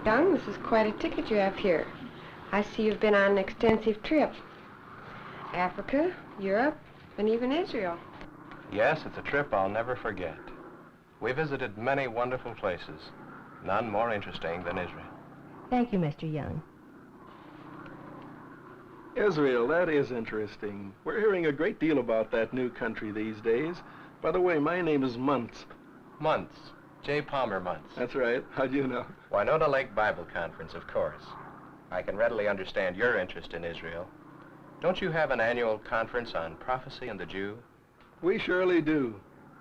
Young, this is quite a ticket you have here. I see you've been on an extensive trip. Africa, Europe, and even Israel. Yes, it's a trip I'll never forget. We visited many wonderful places, none more interesting than Israel. Thank you, Mr. Young. Israel, that is interesting. We're hearing a great deal about that new country these days. By the way, my name is Muntz. Muntz. J. Palmer Muntz. That's right. How'd you know? Winona Lake Bible Conference, of course. I can readily understand your interest in Israel. Don't you have an annual conference on prophecy and the Jew? We surely do.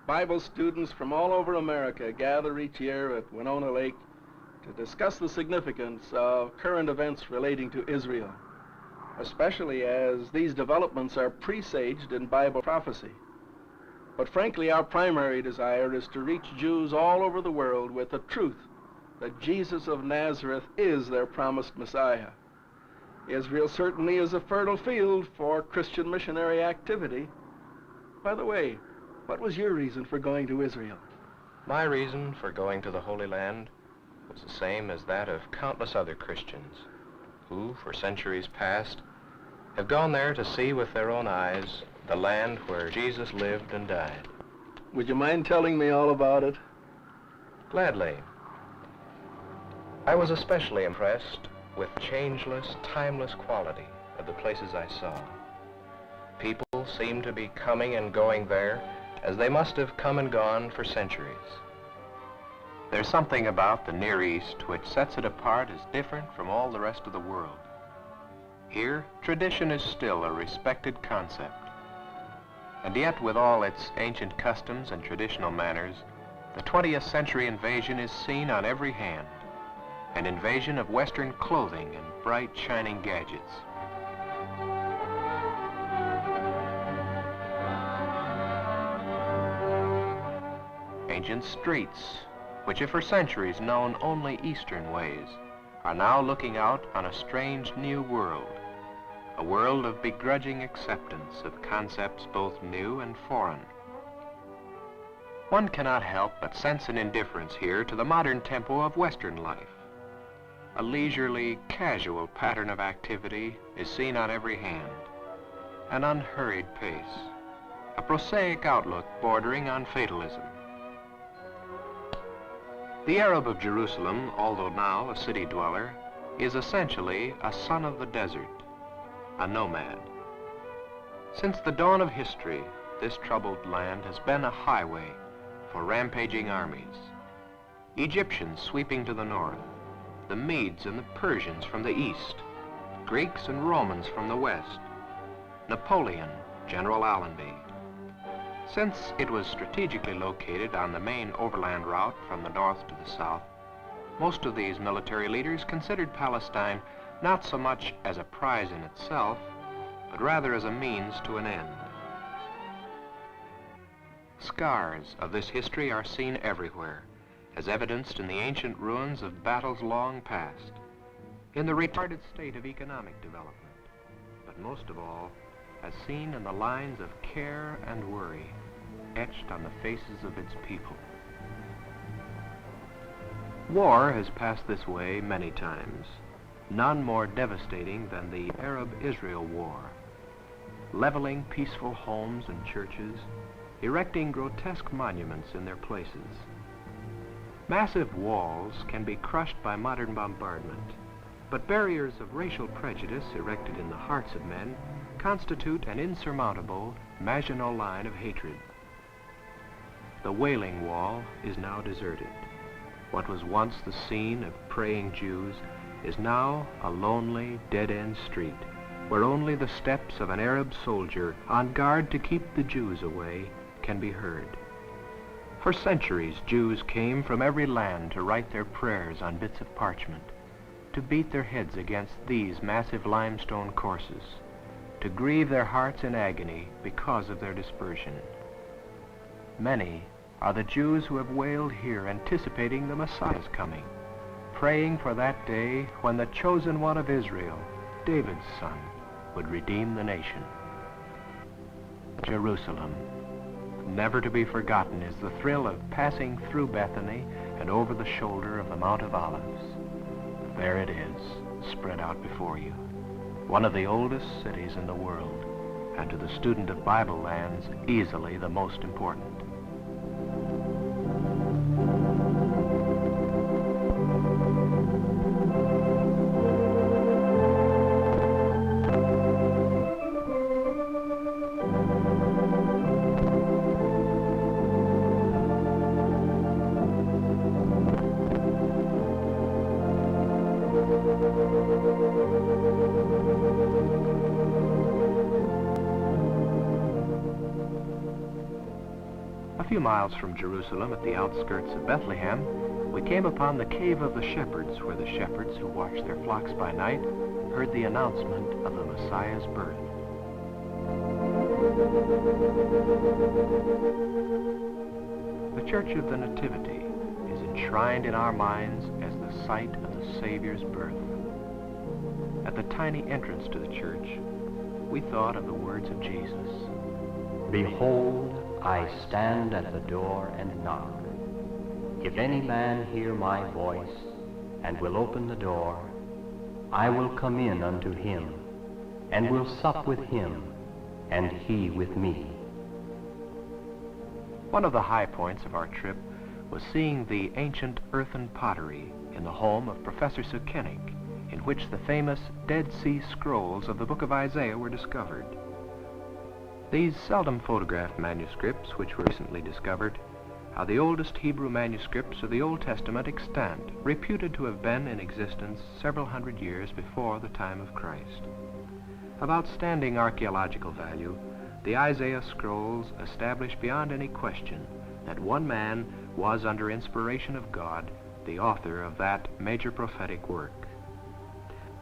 Bible students from all over America gather each year at Winona Lake to discuss the significance of current events relating to Israel, especially as these developments are presaged in Bible prophecy. But frankly, our primary desire is to reach Jews all over the world with the truth that Jesus of Nazareth is their promised Messiah. Israel certainly is a fertile field for Christian missionary activity. By the way, what was your reason for going to Israel? My reason for going to the Holy Land was the same as that of countless other Christians who, for centuries past, have gone there to see with their own eyes the land where Jesus lived and died. Would you mind telling me all about it? Gladly. I was especially impressed with changeless, timeless quality of the places I saw. People seemed to be coming and going there as they must have come and gone for centuries. There's something about the Near East which sets it apart as different from all the rest of the world. Here, tradition is still a respected concept. And yet, with all its ancient customs and traditional manners, the 20th century invasion is seen on every hand. An invasion of Western clothing and bright, shining gadgets. Ancient streets, which have for centuries known only Eastern ways, are now looking out on a strange new world. A world of begrudging acceptance of concepts both new and foreign. One cannot help but sense an indifference here to the modern tempo of Western life. A leisurely, casual pattern of activity is seen on every hand. An unhurried pace. A prosaic outlook bordering on fatalism. The Arab of Jerusalem, although now a city dweller, is essentially a son of the desert. A nomad. Since the dawn of history, this troubled land has been a highway for rampaging armies. Egyptians sweeping to the north, the Medes and the Persians from the east, Greeks and Romans from the west, Napoleon, General Allenby. Since it was strategically located on the main overland route from the north to the south, most of these military leaders considered Palestine not so much as a prize in itself, but rather as a means to an end. Scars of this history are seen everywhere, as evidenced in the ancient ruins of battles long past, in the retarded state of economic development, but most of all, as seen in the lines of care and worry etched on the faces of its people. War has passed this way many times. None more devastating than the Arab-Israel War, leveling peaceful homes and churches, erecting grotesque monuments in their places. Massive walls can be crushed by modern bombardment, but barriers of racial prejudice erected in the hearts of men constitute an insurmountable Maginot Line of hatred. The Wailing Wall is now deserted. What was once the scene of praying Jews is now a lonely, dead-end street where only the steps of an Arab soldier on guard to keep the Jews away can be heard. For centuries, Jews came from every land to write their prayers on bits of parchment, to beat their heads against these massive limestone courses, to grieve their hearts in agony because of their dispersion. Many are the Jews who have wailed here anticipating the Messiah's coming, praying for that day when the chosen one of Israel, David's son, would redeem the nation. Jerusalem. Never to be forgotten is the thrill of passing through Bethany and over the shoulder of the Mount of Olives. There it is, spread out before you. One of the oldest cities in the world, and to the student of Bible lands, easily the most important. A few miles from Jerusalem, at the outskirts of Bethlehem, we came upon the Cave of the Shepherds, where the shepherds who watched their flocks by night heard the announcement of the Messiah's birth. The Church of the Nativity is enshrined in our minds as the site of the Savior's birth. At the tiny entrance to the church, we thought of the words of Jesus. Behold, I stand at the door and knock. If any man hear my voice and will open the door, I will come in unto him, and will sup with him, and he with me. One of the high points of our trip was seeing the ancient earthen pottery in the home of Professor Sukenik, in which the famous Dead Sea Scrolls of the book of Isaiah were discovered. These seldom photographed manuscripts, which were recently discovered, are the oldest Hebrew manuscripts of the Old Testament extant, reputed to have been in existence several hundred years before the time of Christ. Of outstanding archaeological value, the Isaiah scrolls establish beyond any question that one man was, under inspiration of God, the author of that major prophetic work.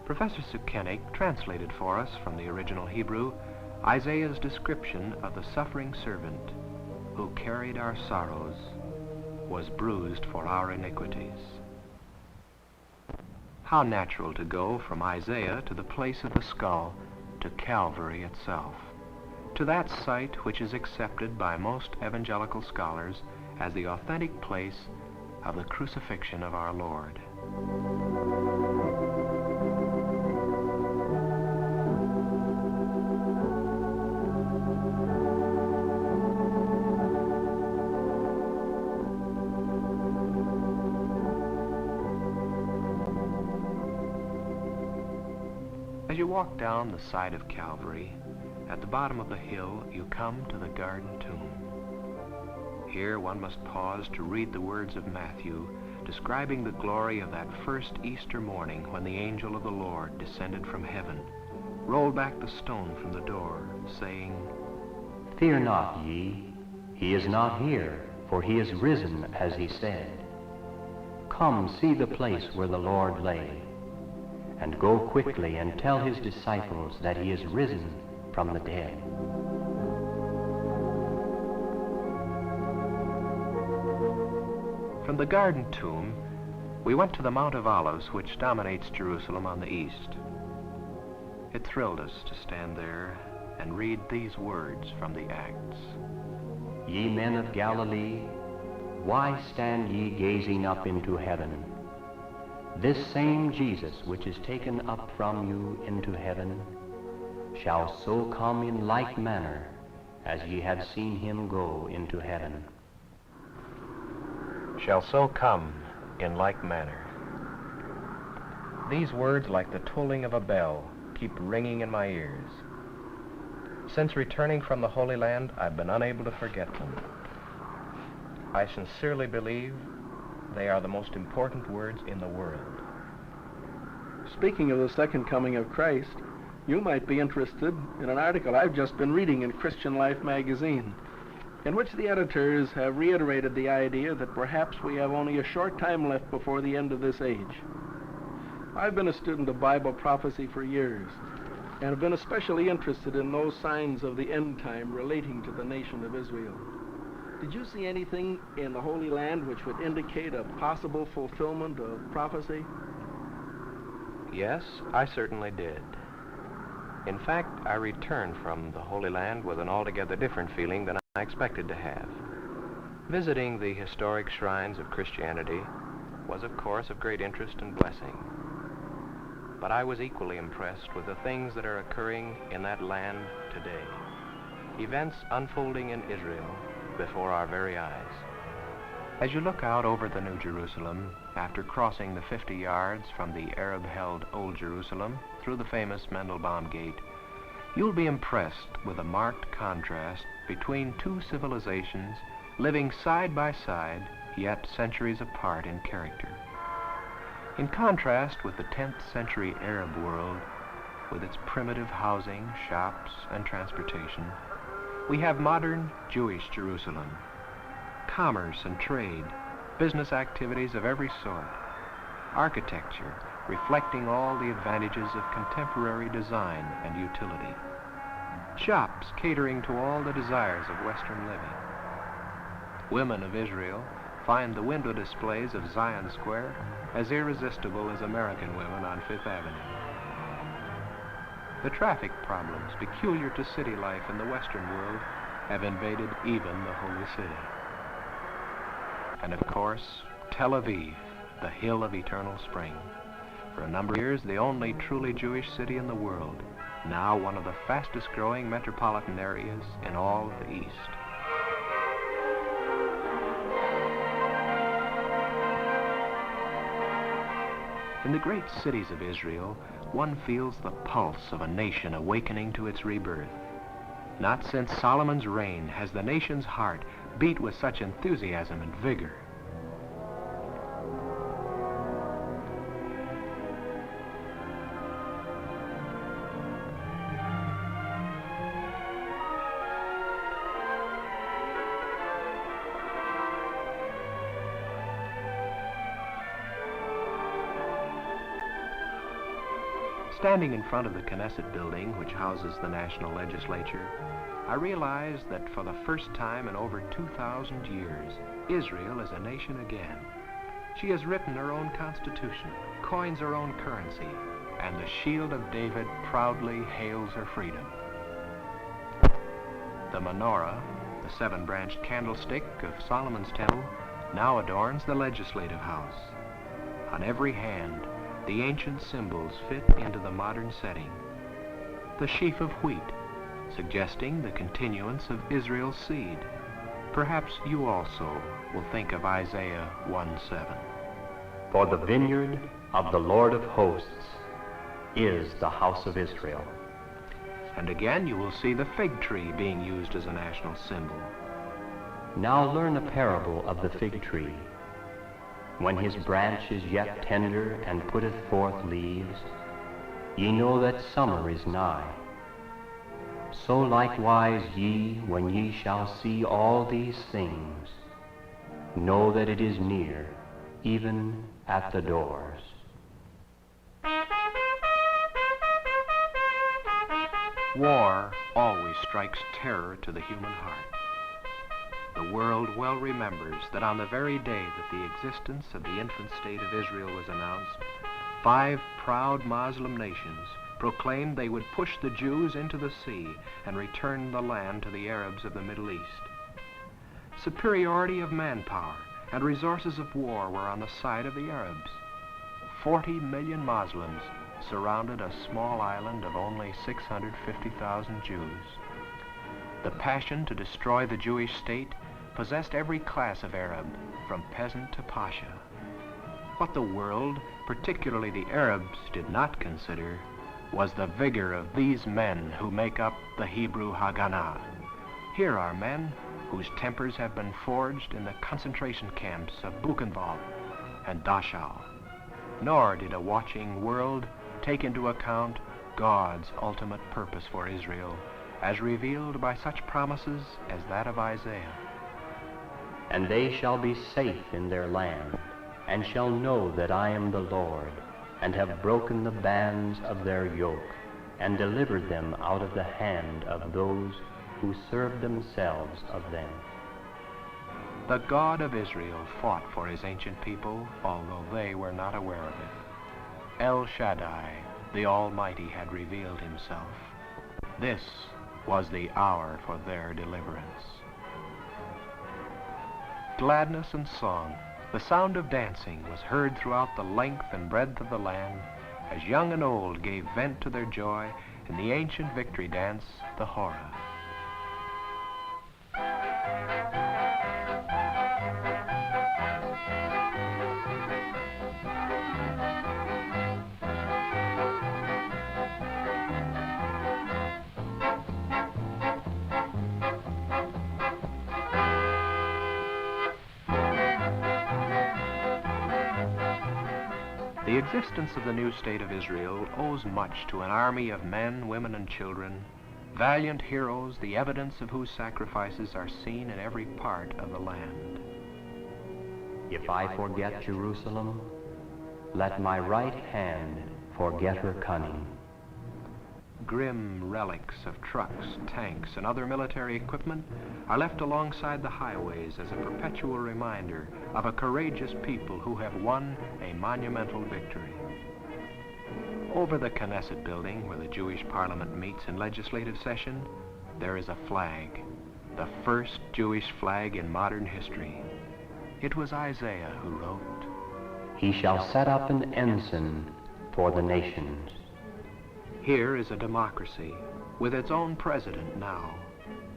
Professor Sukenik translated for us from the original Hebrew Isaiah's description of the suffering servant who carried our sorrows, was bruised for our iniquities. How natural to go from Isaiah to the place of the skull, to Calvary itself, to that site which is accepted by most evangelical scholars as the authentic place of the crucifixion of our Lord. As you walk down the side of Calvary, at the bottom of the hill, you come to the Garden Tomb. Here one must pause to read the words of Matthew, describing the glory of that first Easter morning when the angel of the Lord descended from heaven, rolled back the stone from the door, saying, Fear not ye, he is not here, for he is risen, as he said. Come, see the place where the Lord lay, and go quickly and tell his disciples that he is risen from the dead. From the Garden Tomb, we went to the Mount of Olives, which dominates Jerusalem on the east. It thrilled us to stand there and read these words from the Acts. Ye men of Galilee, why stand ye gazing up into heaven? This same Jesus, which is taken up from you into heaven, shall so come in like manner as ye have seen him go into heaven. Shall so come in like manner. These words, like the tolling of a bell, keep ringing in my ears. Since returning from the Holy Land, I've been unable to forget them. I sincerely believe they are the most important words in the world. Speaking of the second coming of Christ, you might be interested in an article I've just been reading in Christian Life magazine, in which the editors have reiterated the idea that perhaps we have only a short time left before the end of this age. I've been a student of Bible prophecy for years, and have been especially interested in those signs of the end time relating to the nation of Israel. Did you see anything in the Holy Land which would indicate a possible fulfillment of prophecy? Yes, I certainly did. In fact, I returned from the Holy Land with an altogether different feeling than I expected to have. Visiting the historic shrines of Christianity was, of course, of great interest and blessing. but I was equally impressed with the things that are occurring in that land today. Events unfolding in Israel before our very eyes. As you look out over the New Jerusalem, after crossing the 50 yards from the Arab-held Old Jerusalem through the famous Mandelbaum Gate, you'll be impressed with a marked contrast between two civilizations living side by side, yet centuries apart in character. In contrast with the 10th century Arab world, with its primitive housing, shops, and transportation, we have modern Jewish Jerusalem. Commerce and trade, business activities of every sort, architecture reflecting all the advantages of contemporary design and utility, shops catering to all the desires of Western living. Women of Israel find the window displays of Zion Square as irresistible as American women on Fifth Avenue. The traffic problems peculiar to city life in the Western world have invaded even the Holy City. And of course, Tel Aviv, the hill of eternal spring. For a number of years, the only truly Jewish city in the world, now one of the fastest growing metropolitan areas in all of the East. In the great cities of Israel, one feels the pulse of a nation awakening to its rebirth. Not since Solomon's reign has the nation's heart beat with such enthusiasm and vigor. Standing in front of the Knesset building, which houses the national legislature, I realized that for the first time in over 2,000 years, Israel is a nation again. She has written her own constitution, coins her own currency, and the shield of David proudly hails her freedom. The menorah, the seven-branched candlestick of Solomon's temple, now adorns the legislative house. On every hand, the ancient symbols fit into the modern setting. The sheaf of wheat, suggesting the continuance of Israel's seed. Perhaps you also will think of Isaiah 1:7. For the vineyard of the Lord of hosts is the house of Israel. And again you will see the fig tree being used as a national symbol. Now learn a parable of the fig tree. When his branch is yet tender and putteth forth leaves, ye know that summer is nigh. So likewise ye, when ye shall see all these things, know that it is near, even at the doors. War always strikes terror to the human heart. The world well remembers that on the very day that the existence of the infant state of Israel was announced, 5 proud Muslim nations proclaimed they would push the Jews into the sea and return the land to the Arabs of the Middle East. Superiority of manpower and resources of war were on the side of the Arabs. 40 million Muslims surrounded a small island of only 650,000 Jews. The passion to destroy the Jewish state possessed every class of Arab, from peasant to pasha. What the world, particularly the Arabs, did not consider was the vigor of these men who make up the Hebrew Haganah. Here are men whose tempers have been forged in the concentration camps of Buchenwald and Dachau. Nor did a watching world take into account God's ultimate purpose for Israel, as revealed by such promises as that of Isaiah. And they shall be safe in their land, and shall know that I am the Lord, and have broken the bands of their yoke, and delivered them out of the hand of those who served themselves of them. The God of Israel fought for his ancient people, although they were not aware of it. El Shaddai, the Almighty, had revealed himself. This was the hour for their deliverance. Gladness and song, the sound of dancing was heard throughout the length and breadth of the land as young and old gave vent to their joy in the ancient victory dance, the Hora. The existence of the new state of Israel owes much to an army of men, women, and children, valiant heroes, the evidence of whose sacrifices are seen in every part of the land. If I forget Jerusalem, let my right hand forget her cunning. Grim relics of trucks, tanks, and other military equipment are left alongside the highways as a perpetual reminder of a courageous people who have won a monumental victory. Over the Knesset building, where the Jewish parliament meets in legislative session, there is a flag, the first Jewish flag in modern history. It was Isaiah who wrote, "He shall set up an ensign for the nations." Here is a democracy with its own president now.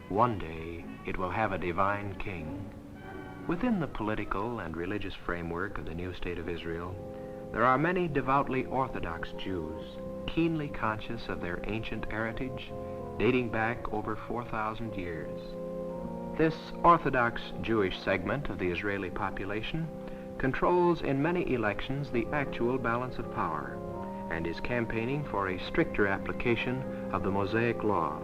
One day it will have a divine king. Within the political and religious framework of the new state of Israel, there are many devoutly Orthodox Jews, keenly conscious of their ancient heritage, dating back over 4,000 years. This Orthodox Jewish segment of the Israeli population controls in many elections the actual balance of power, and is campaigning for a stricter application of the Mosaic Law.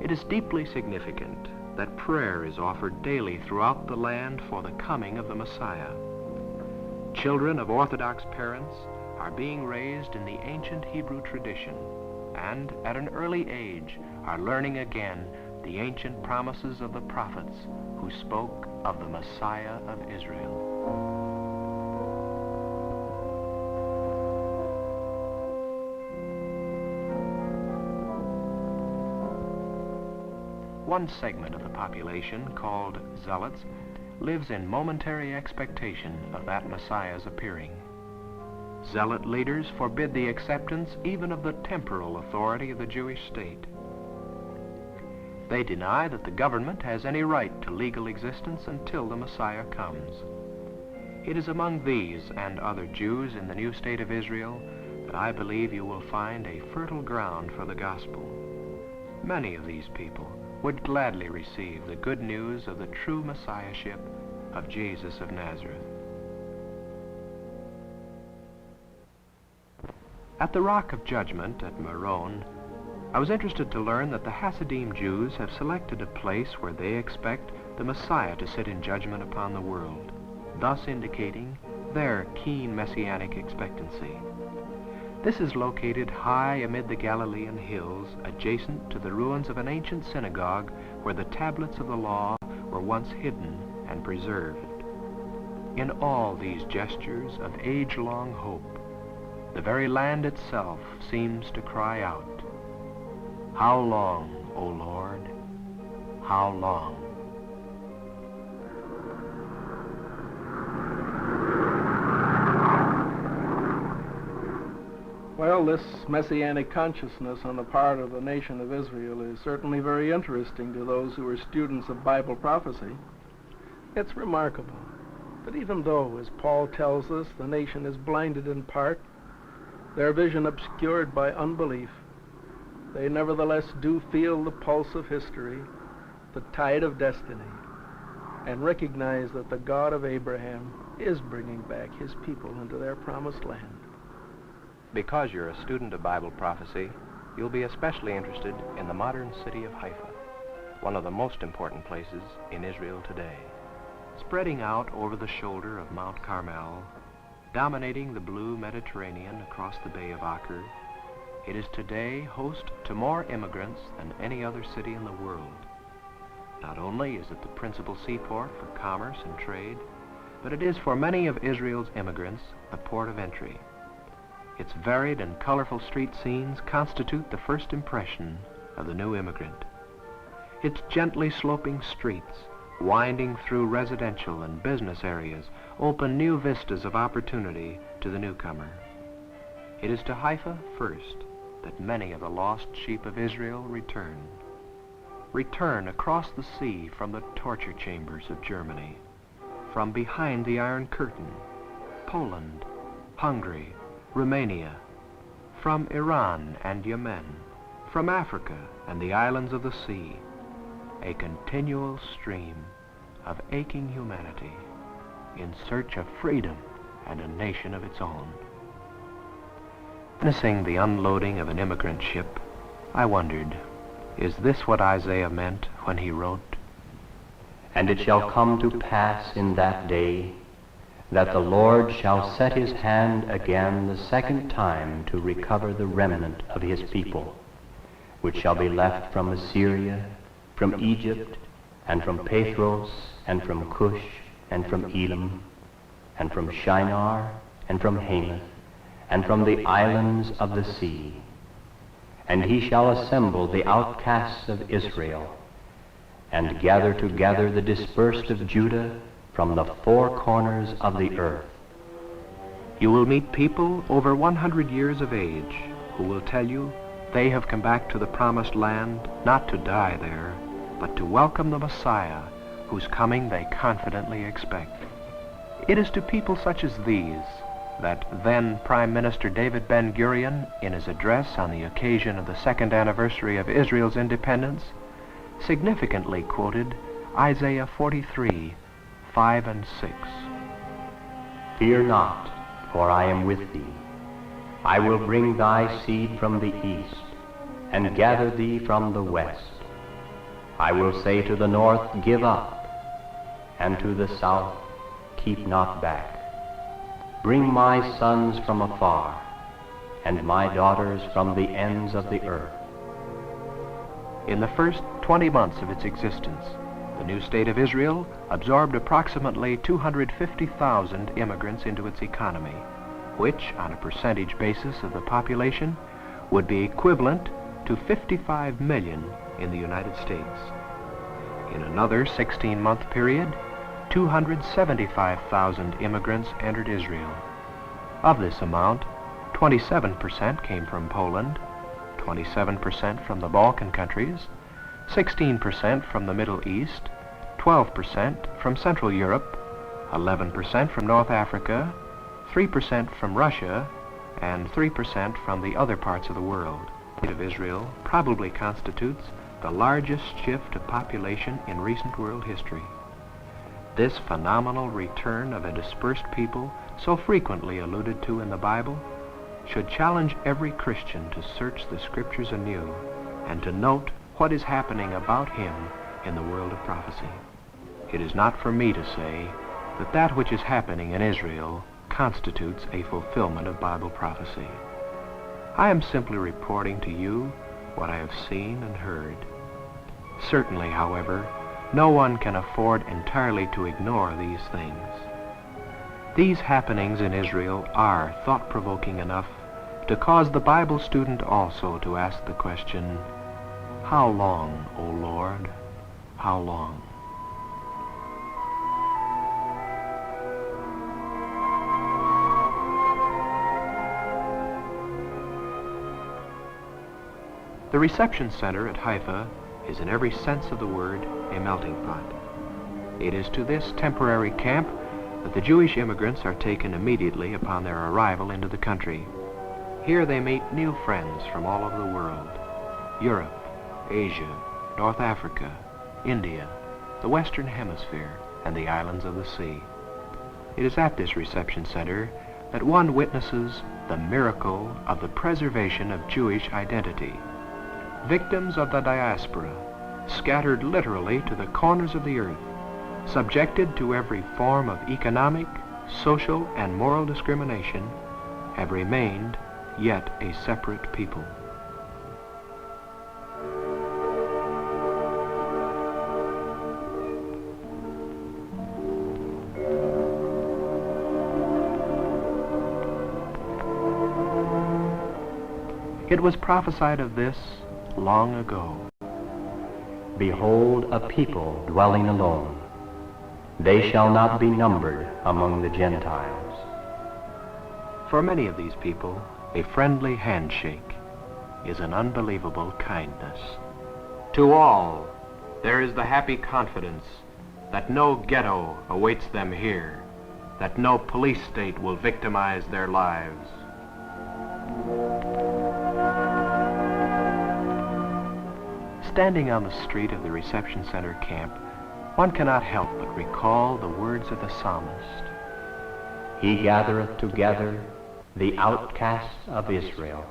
It is deeply significant that prayer is offered daily throughout the land for the coming of the Messiah. Children of Orthodox parents are being raised in the ancient Hebrew tradition, and at an early age are learning again the ancient promises of the prophets who spoke of the Messiah of Israel. One segment of the population, called Zealots, lives in momentary expectation of that Messiah's appearing. Zealot leaders forbid the acceptance even of the temporal authority of the Jewish state. They deny that the government has any right to legal existence until the Messiah comes. It is among these and other Jews in the new state of Israel that I believe you will find a fertile ground for the gospel. Many of these people would gladly receive the good news of the true Messiahship of Jesus of Nazareth. At the Rock of Judgment at Meron, I was interested to learn that the Hasidim Jews have selected a place where they expect the Messiah to sit in judgment upon the world, thus indicating their keen messianic expectancy. This is located high amid the Galilean hills, adjacent to the ruins of an ancient synagogue where the tablets of the law were once hidden and preserved. In all these gestures of age-long hope, the very land itself seems to cry out, "How long, O Lord? How long?" Well, this messianic consciousness on the part of the nation of Israel is certainly very interesting to those who are students of Bible prophecy. It's remarkable that even though, as Paul tells us, the nation is blinded in part, their vision obscured by unbelief, they nevertheless do feel the pulse of history, the tide of destiny, and recognize that the God of Abraham is bringing back his people into their promised land. Because you're a student of Bible prophecy, you'll be especially interested in the modern city of Haifa, one of the most important places in Israel today. Spreading out over the shoulder of Mount Carmel, dominating the blue Mediterranean across the Bay of Acre, it is today host to more immigrants than any other city in the world. Not only is it the principal seaport for commerce and trade, but it is for many of Israel's immigrants the port of entry. Its varied and colorful street scenes constitute the first impression of the new immigrant. Its gently sloping streets, winding through residential and business areas, open new vistas of opportunity to the newcomer. It is to Haifa first that many of the lost sheep of Israel return. Return across the sea from the torture chambers of Germany, from behind the Iron Curtain, Poland, Hungary, Romania, from Iran and Yemen, from Africa and the islands of the sea, a continual stream of aching humanity in search of freedom and a nation of its own. Witnessing the unloading of an immigrant ship, I wondered, is this what Isaiah meant when he wrote, "And it shall come to pass in that day, that the Lord shall set his hand again the second time to recover the remnant of his people, which shall be left from Assyria, from Egypt, and from Pathros, and from Cush, and from Elam, and from Shinar, and from Hamath, and from the islands of the sea. And he shall assemble the outcasts of Israel, and gather together the dispersed of Judah from the four corners of the earth." You will meet people over 100 years of age who will tell you they have come back to the promised land not to die there, but to welcome the Messiah whose coming they confidently expect. It is to people such as these that then Prime Minister David Ben-Gurion, in his address on the occasion of the second anniversary of Israel's independence, significantly quoted Isaiah 43, 5 and 6. "Fear not, for I am with thee. I will bring thy seed from the east, and gather thee from the west. I will say to the north, Give up, and to the south, Keep not back. Bring my sons from afar, and my daughters from the ends of the earth." In the first 20 months of its existence, the new state of Israel absorbed approximately 250,000 immigrants into its economy, which, on a percentage basis of the population, would be equivalent to 55 million in the United States. In another 16-month period, 275,000 immigrants entered Israel. Of this amount, 27% came from Poland, 27% from the Balkan countries, 16% from the Middle East, 12% from Central Europe, 11% from North Africa, 3% from Russia, and 3% from the other parts of the world. The state of Israel probably constitutes the largest shift of population in recent world history. This phenomenal return of a dispersed people, so frequently alluded to in the Bible, should challenge every Christian to search the Scriptures anew and to note what is happening about him in the world of prophecy. It is not for me to say that that which is happening in Israel constitutes a fulfillment of Bible prophecy. I am simply reporting to you what I have seen and heard. Certainly, however, no one can afford entirely to ignore these things. These happenings in Israel are thought-provoking enough to cause the Bible student also to ask the question, how long, O Lord, how long? The reception center at Haifa is in every sense of the word a melting pot. It is to this temporary camp that the Jewish immigrants are taken immediately upon their arrival into the country. Here they meet new friends from all over the world: Europe, Asia, North Africa, India, the Western Hemisphere, and the islands of the sea. It is at this reception center that one witnesses the miracle of the preservation of Jewish identity. Victims of the diaspora, scattered literally to the corners of the earth, subjected to every form of economic, social, and moral discrimination, have remained yet a separate people. It was prophesied of this long ago. "Behold, a people dwelling alone. They shall not be numbered among the Gentiles." For many of these people, a friendly handshake, is an unbelievable kindness. To all, there is the happy confidence that no ghetto awaits them here, that no police state will victimize their lives. Standing on the street of the reception center camp, one cannot help but recall the words of the psalmist. He gathereth together the outcasts of Israel.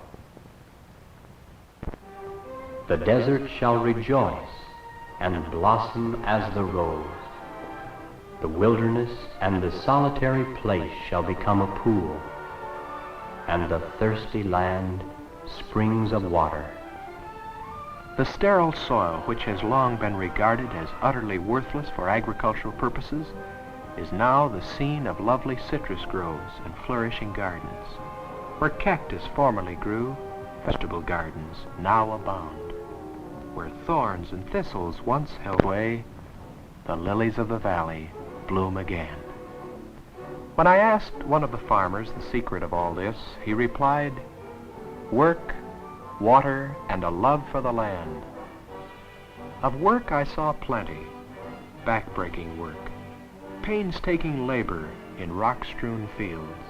The desert shall rejoice and blossom as the rose. The wilderness and the solitary place shall become a pool, and the thirsty land springs of water. The sterile soil, which has long been regarded as utterly worthless for agricultural purposes, is now the scene of lovely citrus groves and flourishing gardens. Where cactus formerly grew, vegetable gardens now abound. Where thorns and thistles once held sway, the lilies of the valley bloom again. When I asked one of the farmers the secret of all this, he replied, "Work, water, and a love for the land." Of work I saw plenty, back-breaking work, painstaking labor in rock-strewn fields,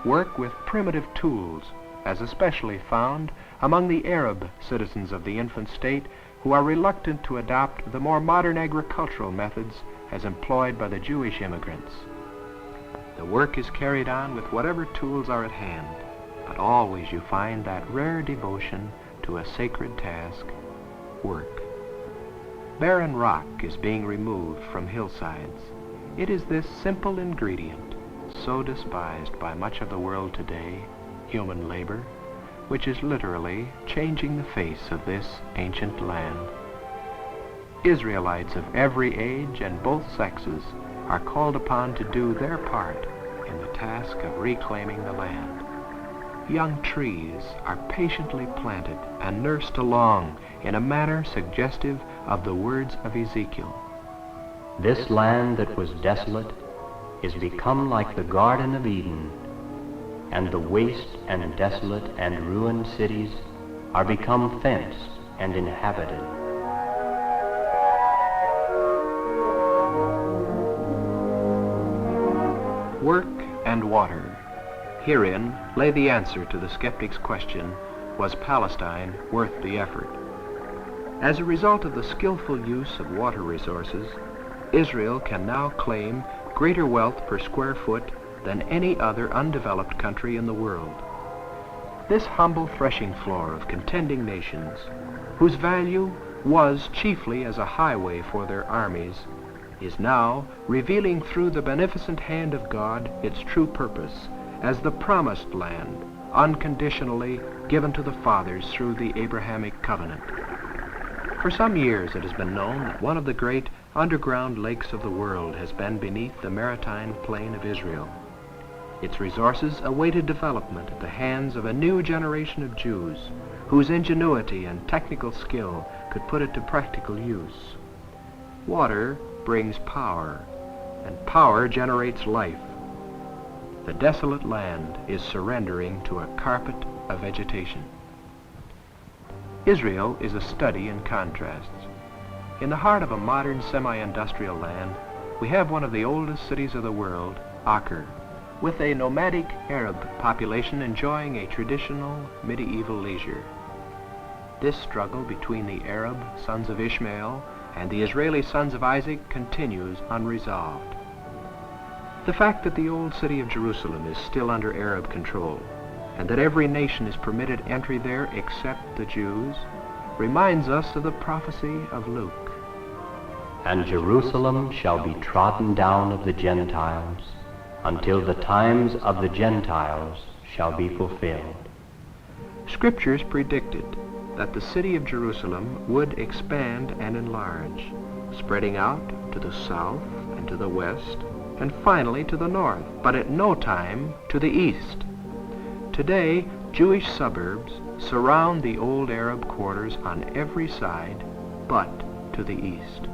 work with primitive tools, as especially found among the Arab citizens of the infant state who are reluctant to adopt the more modern agricultural methods as employed by the Jewish immigrants. The work is carried on with whatever tools are at hand, but always you find that rare devotion to a sacred task, work. Barren rock is being removed from hillsides. It is this simple ingredient, so despised by much of the world today, human labor, which is literally changing the face of this ancient land. Israelites of every age and both sexes are called upon to do their part in the task of reclaiming the land. Young trees are patiently planted and nursed along in a manner suggestive of the words of Ezekiel. This land that was desolate is become like the Garden of Eden, and the waste and desolate and ruined cities are become fenced and inhabited. Work and water. Herein lay the answer to the skeptic's question, was Palestine worth the effort? As a result of the skillful use of water resources, Israel can now claim greater wealth per square foot than any other undeveloped country in the world. This humble threshing floor of contending nations, whose value was chiefly as a highway for their armies, is now revealing through the beneficent hand of God its true purpose as the promised land, unconditionally given to the fathers through the Abrahamic covenant. For some years it has been known that one of the great underground lakes of the world has been beneath the maritime plain of Israel. Its resources awaited development at the hands of a new generation of Jews whose ingenuity and technical skill could put it to practical use. Water brings power, and power generates life. The desolate land is surrendering to a carpet of vegetation. Israel is a study in contrasts. In the heart of a modern semi-industrial land, we have one of the oldest cities of the world, Acre, with a nomadic Arab population enjoying a traditional medieval leisure. This struggle between the Arab sons of Ishmael and the Israeli sons of Isaac continues unresolved. The fact that the old city of Jerusalem is still under Arab control, and that every nation is permitted entry there except the Jews, reminds us of the prophecy of Luke. And Jerusalem shall be trodden down of the Gentiles, until the times of the Gentiles shall be fulfilled. Scriptures predicted that the city of Jerusalem would expand and enlarge, spreading out to the south and to the west, and finally to the north, but at no time to the east. Today, Jewish suburbs surround the old Arab quarters on every side, but to the east.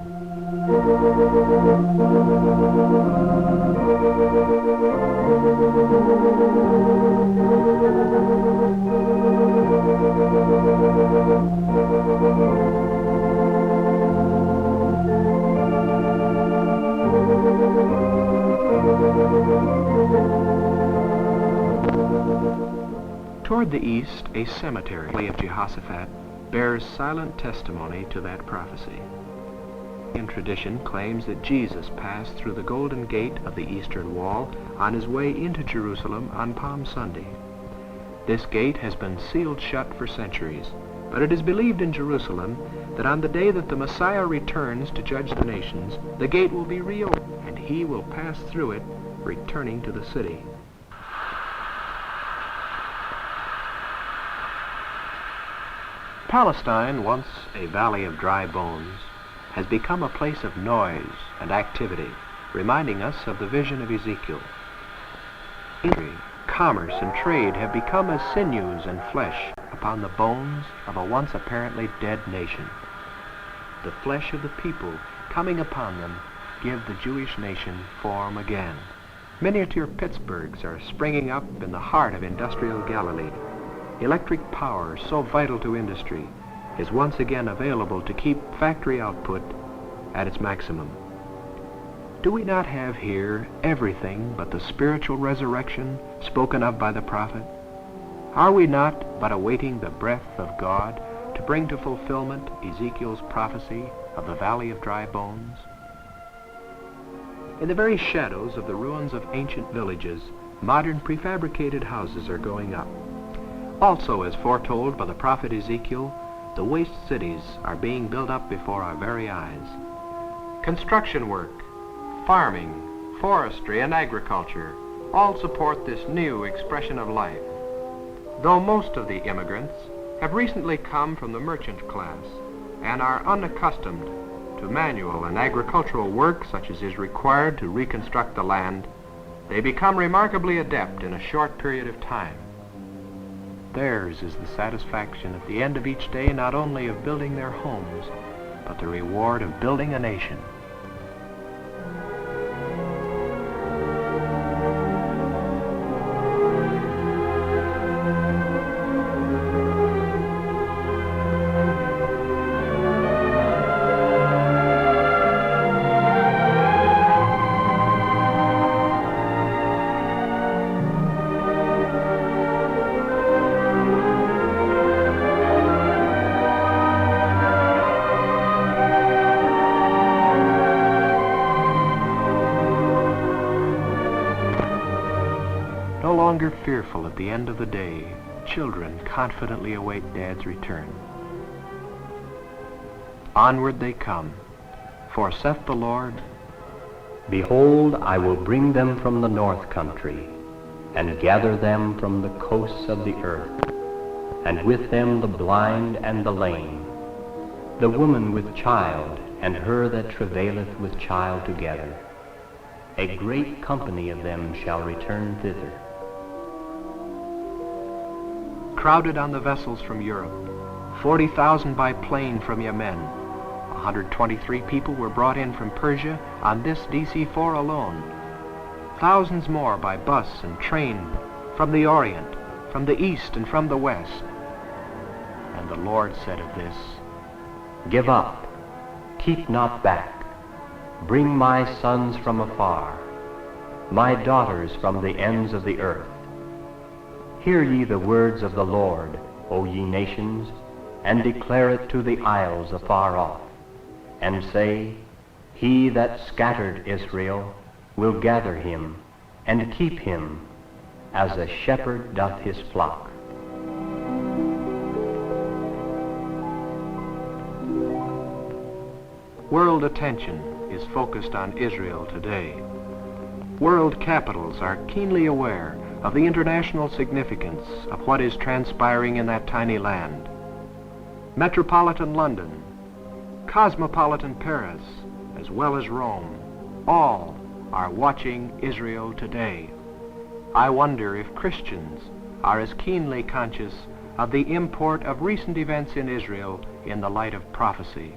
toward the east, a cemetery of Jehoshaphat bears silent testimony to that prophecy. In tradition claims that Jesus passed through the Golden Gate of the Eastern Wall on his way into Jerusalem on Palm Sunday. This gate has been sealed shut for centuries, but it is believed in Jerusalem that on the day that the Messiah returns to judge the nations, the gate will be reopened, and he will pass through it, returning to the city. Palestine, once a valley of dry bones, has become a place of noise and activity, reminding us of the vision of Ezekiel. Industry, commerce, and trade have become as sinews and flesh upon the bones of a once apparently dead nation. The flesh of the people coming upon them give the Jewish nation form again. Miniature Pittsburghs are springing up in the heart of industrial Galilee. Electric power, so vital to industry, is once again available to keep factory output at its maximum. Do we not have here everything but the spiritual resurrection spoken of by the prophet? Are we not but awaiting the breath of God to bring to fulfillment Ezekiel's prophecy of the valley of dry bones? In the very shadows of the ruins of ancient villages, modern prefabricated houses are going up. Also, as foretold by the prophet Ezekiel, the waste cities are being built up before our very eyes. Construction work, farming, forestry, and agriculture all support this new expression of life. Though most of the immigrants have recently come from the merchant class and are unaccustomed to manual and agricultural work such as is required to reconstruct the land, they become remarkably adept in a short period of time. Theirs is the satisfaction at the end of each day not only of building their homes, but the reward of building a nation. No longer fearful at the end of the day, children confidently await Dad's return. Onward they come, for saith the Lord, Behold, I will bring them from the north country, and gather them from the coasts of the earth, and with them the blind and the lame, the woman with child, and her that travaileth with child together. A great company of them shall return thither. crowded on the vessels from Europe, 40,000 by plane from Yemen. 123 people were brought in from Persia on this DC-4 alone. Thousands more by bus and train from the Orient, from the East, and from the West. And the Lord said of this, Give up, keep not back. Bring my sons from afar, my daughters from the ends of the earth. Hear ye the words of the Lord, O ye nations, and declare it to the isles afar off, and say, He that scattered Israel will gather him, and keep him, as a shepherd doth his flock. World attention is focused on Israel today. World capitals are keenly aware of the international significance of what is transpiring in that tiny land. Metropolitan London, cosmopolitan Paris, as well as Rome, all are watching Israel today. I wonder if Christians are as keenly conscious of the import of recent events in Israel in the light of prophecy.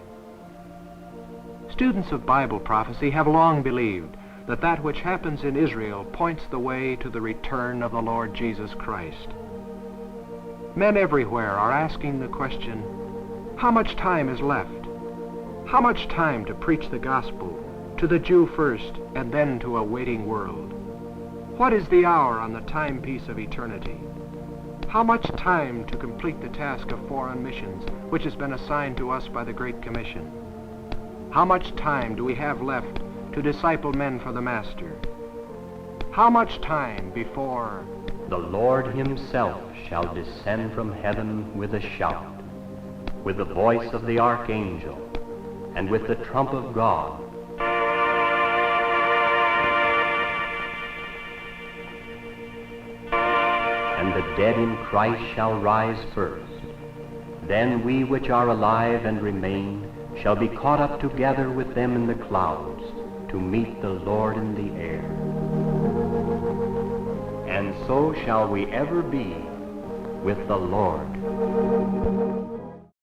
Students of Bible prophecy have long believed that that which happens in Israel points the way to the return of the Lord Jesus Christ. Men everywhere are asking the question, how much time is left? How much time to preach the gospel to the Jew first and then to a waiting world? What is the hour on the timepiece of eternity? How much time to complete the task of foreign missions, which has been assigned to us by the Great Commission? How much time do we have left to disciple men for the Master? How much time before The Lord himself shall descend from heaven with a shout, with the voice of the archangel, and with the trump of God. And the dead in Christ shall rise first. Then we which are alive and remain shall be caught up together with them in the clouds to meet the Lord in the air. And so shall we ever be with the Lord.